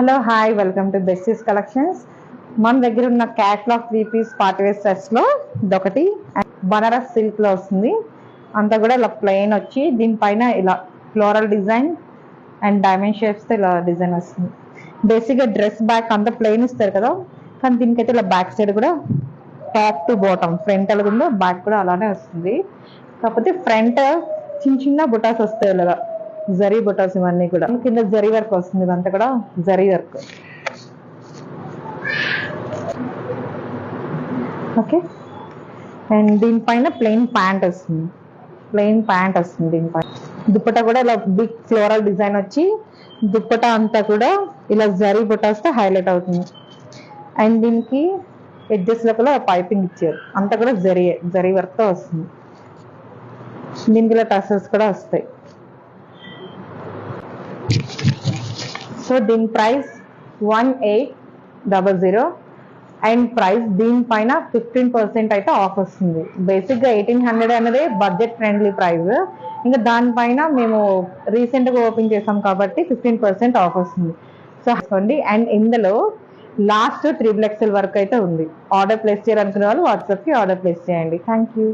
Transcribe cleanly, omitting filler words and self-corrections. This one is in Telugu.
Hello hi welcome to besties collections. మన దగ్గర ఉన్న క్యాట్లాగ్ 3 పీస్ పార్టీవేర్ సెట్స్లో ఇదొకటి. బనారస్ సిల్క్లో వస్తుంది. అంతా కూడా ఇలా ప్లెయిన్ వచ్చి దీనిపైన ఇలా ఫ్లోరల్ డిజైన్ అండ్ డైమండ్ షేప్స్తో ఇలా డిజైన్ వస్తుంది. బేసిక్గా డ్రెస్ బ్యాక్ అంతా ప్లెయిన్ ఇస్తారు కదా, కానీ దీనికైతే ఇలా బ్యాక్ సైడ్ కూడా టాప్ టు బాటమ్ ఫ్రంట్ ఎలాగుందో బ్యాక్ కూడా అలానే వస్తుంది. కాకపోతే ఫ్రంట్ చిన్న చిన్న బుటాస్ వస్తాయి ఇలాగా, జరీ బుటాస్. ఇవన్నీ కూడా కింద జరీ వర్క్ వస్తుంది. ఇదంతా కూడా జరీ వర్క్. ఓకే, అండ్ దీనిపైన ప్లెయిన్ ప్యాంట్ వస్తుంది. దీనిపైన దుప్పటా కూడా ఇలా బిగ్ ఫ్లోరల్ డిజైన్ వచ్చి దుప్పటా అంతా కూడా ఇలా జరీ బుటాస్తో హైలైట్ అవుతుంది. అండ్ దీనికి ఎడ్జెస్ లో కూడా పైపింగ్ ఇచ్చారు. అంతా కూడా జరీ వర్క్ తో వస్తుంది. దీనికి ఇలా టసల్స్ కూడా వస్తాయి. సో దీని ప్రైస్ 1800 అండ్ ప్రైస్ దీనిపైన 15% అయితే ఆఫ్ వస్తుంది. బేసిక్గా 1800 అనేది బడ్జెట్ ఫ్రెండ్లీ ప్రైస్. ఇంకా దానిపైన మేము రీసెంట్గా ఓపెన్ చేసాం కాబట్టి 15% ఆఫ్ వస్తుంది. సో తీసుకోండి. అండ్ ఇందులో లాస్ట్ 3XL వరకు అయితే ఉంది. ఆర్డర్ ప్లేస్ చేయాలనుకునే వాళ్ళు వాట్సాప్కి ఆర్డర్ ప్లేస్ చేయండి. Thank you.